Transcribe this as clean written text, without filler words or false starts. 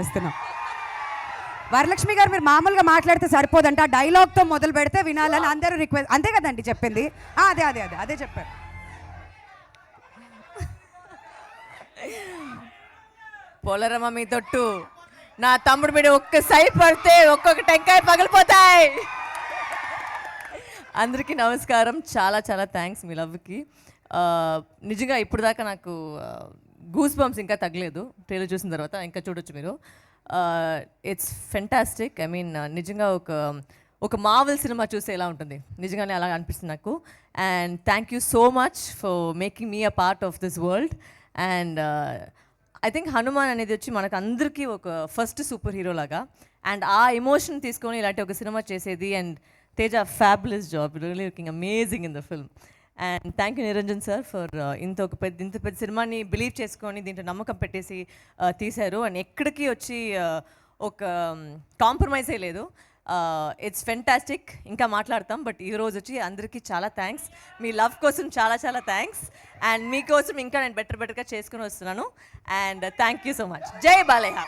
చేస్తున్నాం. వరలక్ష్మి గారు మీరు మామూలుగా మాట్లాడితే సరిపోదంట, డైలాగ్తో మొదలు పెడితే వినాలని అందరూ రిక్వెస్ట్, అంతే కదండి చెప్పింది? అదే అదే అదే అదే చెప్పారు. పోలరమ్మ మీ తొట్టు, నా తమ్ముడు మీద ఒక్క సై పడితే ఒక్కొక్క టెంకాయ పగిలిపోతాయి. అందరికీ నమస్కారం. చాలా చాలా థ్యాంక్స్ మీ లవ్కి. నిజంగా ఇప్పుడు దాకా నాకు గూస్ బంప్స్ ఇంకా తగ్గలేదు. ట్రైలర్ చూసిన తర్వాత ఇంకా చూడొచ్చు మీరు. It's fantastic. ఐ మీన్ నిజంగా ఒక మార్వెల్ సినిమా చూస్తే ఎలా ఉంటుంది, నిజంగానే అలా అనిపిస్తుంది నాకు. And thank you so much for making me a part of this world. And I think Hanuman అనేది వచ్చి మనకు అందరికీ ఒక ఫస్ట్ సూపర్ హీరో లాగా. అండ్ ఆ ఎమోషన్ తీసుకొని ఇలాంటి ఒక సినిమా చేసేది. And Teja fabulous job, really looking amazing in the film. And thank you Niranjan sir for ఇంత పెద్ద సినిమాని బిలీవ్ చేసుకొని దీంట్లో నమ్మకం పెట్టేసి తీశారు. అండ్ ఎక్కడికి వచ్చి ఒక కాంప్రమైజే లేదు. It's fantastic. ఇంకా మాట్లాడతాం, బట్ ఈరోజు వచ్చి అందరికీ చాలా థ్యాంక్స్. మీ లవ్ కోసం చాలా చాలా థ్యాంక్స్. అండ్ మీకోసం ఇంకా నేను బెటర్గా చేసుకుని వస్తున్నాను. And thank you so much. జై బాలయ్య.